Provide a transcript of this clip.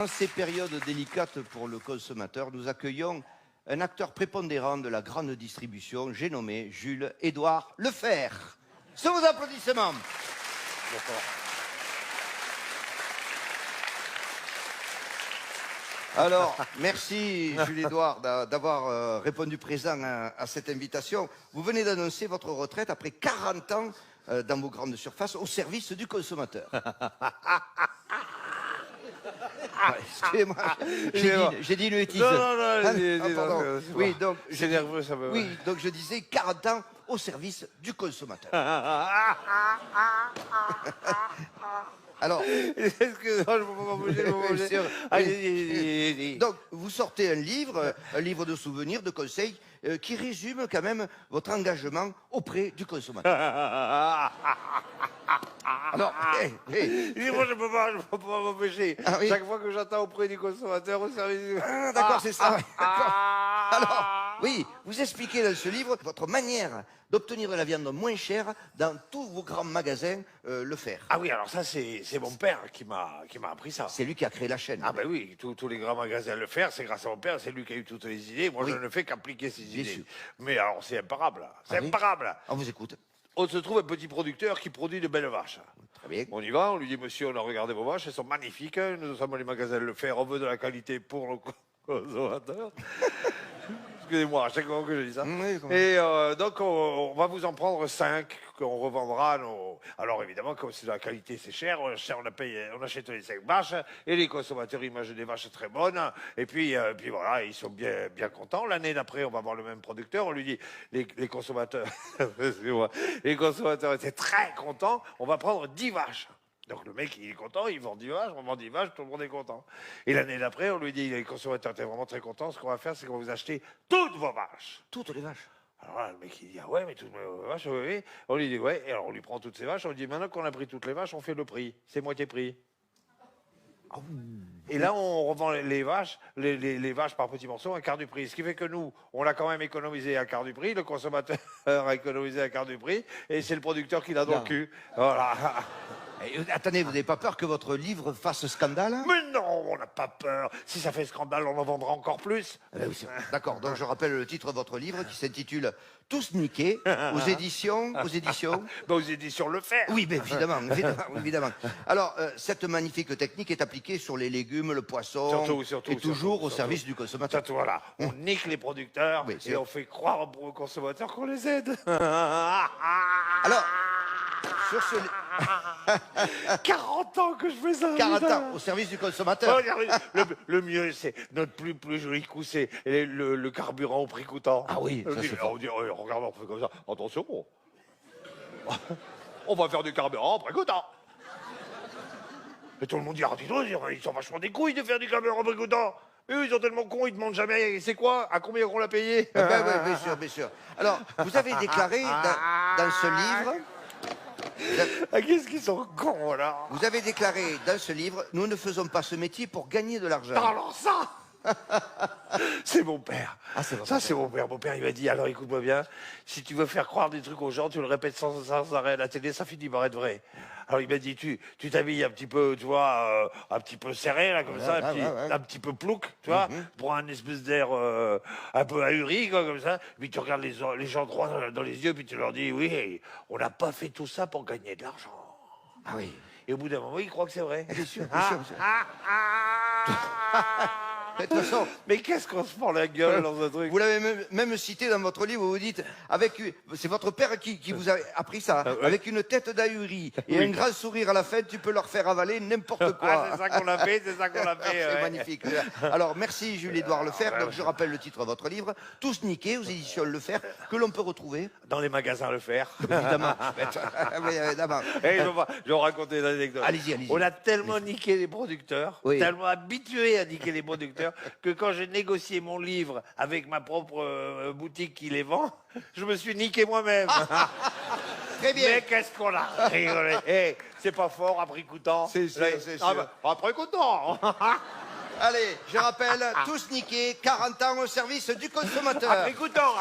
Dans ces périodes délicates pour le consommateur, nous accueillons un acteur prépondérant de la grande distribution, j'ai nommé Jules-Édouard Lefebvre. Sous vos applaudissements. Alors, merci Jules-Édouard d'avoir répondu présent à cette invitation. Vous venez d'annoncer votre retraite après 40 ans dans vos grandes surfaces au service du consommateur. Excusez-moi, j'ai dit une bêtise. Non, oui, donc, c'est nerveux, ça me... Oui, donc je disais 40 ans au service du consommateur. Alors, excusez-moi, je ne peux pas bouger, Allez. Donc, vous sortez un livre de souvenirs, de conseils, qui résume quand même votre engagement auprès du consommateur. Alors, moi, je ne peux pas m'empêcher. Ah, oui. Chaque fois que j'attends auprès du consommateur au service du... Ah, d'accord, c'est ça. Alors, oui, vous expliquez dans ce livre votre manière d'obtenir de la viande moins chère dans tous vos grands magasins Lefebvre. Ah oui, alors ça, c'est mon père qui m'a appris ça. C'est lui qui a créé la chaîne. Ah ben oui, tous les grands magasins Lefebvre, c'est grâce à mon père, c'est lui qui a eu toutes les idées. Moi, Oui. je ne fais qu'appliquer ses Bien idées. sûr. Mais alors, c'est imparable. C'est Ah oui. imparable. On vous écoute. On se trouve un petit producteur qui produit de belles vaches. Très bien. On y va, on lui dit, monsieur, on a regardé vos vaches, elles sont magnifiques. Nous sommes les magasins Lefebvre, on veut de la qualité pour le consommateur. Excusez-moi, à chaque fois que je dis ça. Oui, Et donc, on va vous en prendre 5 qu'on revendra. Alors, évidemment, comme c'est de la qualité, c'est cher. On achète les 5 vaches et les consommateurs, ils mangent des vaches très bonnes. Et puis voilà, ils sont bien contents. L'année d'après, on va voir le même producteur. On lui dit, les consommateurs, excusez-moi, les consommateurs étaient très contents. On va prendre 10 vaches. Donc le mec, il est content, il vend 10 vaches, on vend 10 vaches, tout le monde est content. Et l'année d'après, on lui dit, les consommateurs étaient vraiment très contents, ce qu'on va faire, c'est qu'on va vous acheter toutes vos vaches. Toutes les vaches. Alors là, le mec, il dit, ah ouais, mais toutes mes vaches, oui. On lui dit, ouais, et alors on lui prend toutes ces vaches, on lui dit, maintenant qu'on a pris toutes les vaches, on fait le prix, c'est moitié prix. Et là, on revend les vaches, les vaches par petits morceaux, un quart du prix. Ce qui fait que nous, on a quand même économisé un quart du prix, le consommateur a économisé un quart du prix, et c'est le producteur qui l'a dans le cul. Voilà. Attendez, vous n'avez pas peur que votre livre fasse scandale? Mais non, on n'a pas peur. Si ça fait scandale, on en vendra encore plus. Oui, d'accord, donc je rappelle le titre de votre livre qui s'intitule « Tous niqués » aux éditions... Dans les éditions Lefebvre. Oui, bien évidemment. Alors, cette magnifique technique est appliquée sur les légumes, le poisson, et toujours au service du consommateur. Surtout, voilà. On nique les producteurs et on fait croire aux consommateurs qu'on les aide. Alors, sur ce... 40 ans que je fais ça. 40 ans au service du consommateur. Le mieux, c'est notre plus joli coup, c'est le carburant au prix coûtant. Ah oui, ça c'est fort. On dit, regarde, on fait comme ça. Attention, on va faire du carburant au prix coûtant. Et tout le monde dit, ah, dis donc, ils sont vachement des couilles de faire du carburant au prix coûtant. Eux, ils sont tellement cons, ils ne demandent jamais, c'est quoi? À combien on l'a payé? Bien sûr. Alors, vous avez déclaré dans ce livre... Qu'est-ce qu'ils sont cons, là? Vous avez déclaré dans ce livre, nous ne faisons pas ce métier pour gagner de l'argent. Alors ça, c'est mon père. Ah, c'est votre ça, père. c'est mon père. Mon père, il m'a dit, alors écoute-moi bien, si tu veux faire croire des trucs aux gens, tu le répètes sans arrêt à la télé, ça finit par être vrai. Alors il m'a dit, tu t'habilles un petit peu, tu vois, un petit peu serré, là, comme ça, un petit peu plouc, tu vois, pour un espèce d'air un peu ahuri, quoi, comme ça. Puis tu regardes les gens droit dans les yeux, puis tu leur dis, oui, on n'a pas fait tout ça pour gagner de l'argent. Ah oui. Et au bout d'un moment, il croit que c'est vrai. Bien sûr. De toute façon, mais qu'est-ce qu'on se prend la gueule dans un truc? vous l'avez même cité dans votre livre où vous dites, c'est votre père qui vous a appris ça, avec une tête d'ahuri et un grand sourire à la fin, tu peux leur faire avaler n'importe quoi. C'est ça qu'on a fait, C'est magnifique. Alors, merci Jules-Édouard Lefebvre. Donc, je rappelle le titre de votre livre, Tous niqués, aux éditions Lefebvre, que l'on peut retrouver dans les magasins Lefebvre. Évidemment. Oui, évidemment. Et je vais vous raconter une anecdote. Allez-y. On a tellement niqué les producteurs, tellement habitué à niquer les producteurs, que quand j'ai négocié mon livre avec ma propre boutique qui les vend, je me suis niqué moi-même. Très bien. Mais qu'est-ce qu'on a rigolé. C'est pas fort, à prix coûtant. C'est sûr. À prix coûtant. Allez, je rappelle, Tous niqués, 40 ans au service du consommateur. À prix coûtant.